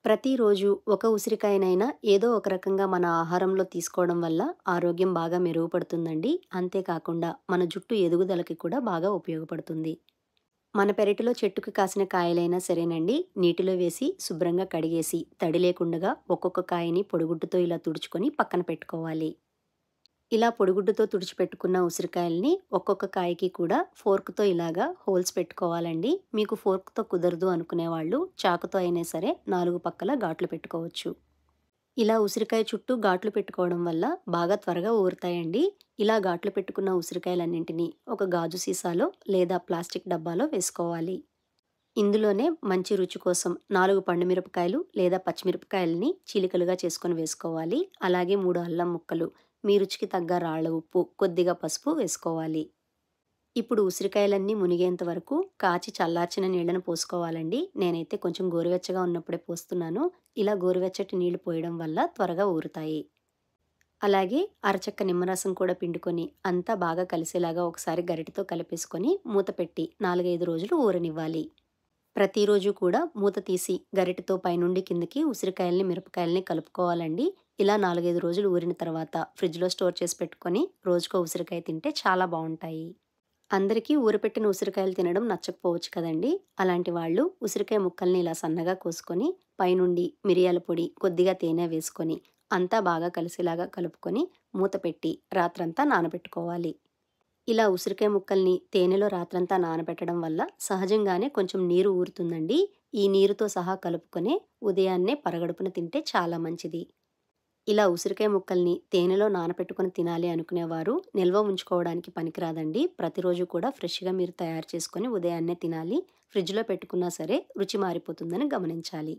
ప్రతిరోజు ఒక ఉసిరికాయనైనా ఏదో ఒక రకంగా మన ఆహారంలో తీసుకోవడం వల్ల ఆరోగ్యం బాగా మెరుగుపడుతుందండి. అంతేకాకుండా మన జుట్టు ఎదుగుదలకి కూడా బాగా ఉపయోగపడుతుంది. మన పెరటిలో చెట్టుకి కాసిన కాయలైనా సరేనండి, నీటిలో వేసి శుభ్రంగా కడిగేసి తడి లేకుండగా ఒక్కొక్క కాయని పొడిగుడ్డుతో ఇలా తుడుచుకొని పక్కన పెట్టుకోవాలి. ఇలా పొడిగుడ్డుతో తుడిచిపెట్టుకున్న ఉసిరికాయల్ని ఒక్కొక్క కాయకి కూడా ఫోర్క్‌తో ఇలాగా హోల్స్ పెట్టుకోవాలండి. మీకు ఫోర్క్‌తో కుదరదు అనుకునేవాళ్ళు చాకుతో అయినా సరే 4 పక్కల ఘాట్లు పెట్టుకోవచ్చు. ఇలా ఉసిరికాయ చుట్టూ ఘాట్లు పెట్టుకోవడం వల్ల బాగా త్వరగా ఊరుతాయండి. ఇలా ఘాట్లు పెట్టుకున్న ఉసిరికాయలన్నింటినీ ఒక గాజు సీసాలో లేదా ప్లాస్టిక్ డబ్బాలో వేసుకోవాలి. ఇందులోనే మంచి రుచి కోసం 4 పండు మిరపకాయలు లేదా పచ్చిమిరపకాయలని చీలికలుగా చేసుకొని వేసుకోవాలి. అలాగే 3 అల్లం ముక్కలు, మీ రుచికి తగ్గ రాళ్ళ ఉప్పు, కొద్దిగా పసుపు వేసుకోవాలి. ఇప్పుడు ఉసిరికాయలన్నీ మునిగేంత వరకు కాచి చల్లార్చిన నీళ్లను పోసుకోవాలండి. నేనైతే కొంచెం గోరువెచ్చగా ఉన్నప్పుడే పోస్తున్నాను. ఇలా గోరువెచ్చటి నీళ్లు పోయడం వల్ల త్వరగా ఊరుతాయి. అలాగే అరచెక్క నిమ్మరసం కూడా పిండుకొని అంతా బాగా కలిసేలాగా ఒకసారి గరిటెతో కలిపేసుకొని మూత పెట్టి 4, 5 రోజులు ఊరనివ్వాలి. ప్రతిరోజు కూడా మూత తీసి గరిటెతో పైనుండి కిందకి ఉసిరికాయల్ని, మిరపకాయల్ని కలుపుకోవాలండి. ఇలా 4, 5 రోజులు ఊరిన తర్వాత ఫ్రిడ్జ్‌లో స్టోర్ చేసి పెట్టుకొని రోజుకో ఉసిరికాయ తింటే చాలా బావుంటాయి. అందరికీ ఊరపెట్టిన ఉసిరికాయలు తినడం నచ్చకపోవచ్చు కదండీ! అలాంటి వాళ్ళు ఉసిరికాయ ముక్కల్ని ఇలా సన్నగా కోసుకొని పైనుండి మిరియాల పొడి, కొద్దిగా తేనె వేసుకొని అంతా బాగా కలిసేలాగా కలుపుకొని మూత పెట్టి రాత్రంతా నానబెట్టుకోవాలి. ఇలా ఉసిరికాయ ముక్కల్ని తేనెలో రాత్రంతా నానబెట్టడం వల్ల సహజంగానే కొంచెం నీరు ఊరుతుందండి. ఈ నీరుతో సహా కలుపుకొని ఉదయాన్నే పరగడుపున తింటే చాలా మంచిది. ఇలా ఉసిరికాయ ముక్కల్ని తేనెలో నానబెట్టుకొని తినాలి అనుకునేవారు నిల్వ ఉంచుకోవడానికి పనికిరాదండి. ప్రతిరోజు కూడా ఫ్రెష్‌గా మీరు తయారు చేసుకొని ఉదయాన్నే తినాలి. ఫ్రిడ్జ్‌లో పెట్టుకున్నా సరే రుచి మారిపోతుందని గమనించాలి.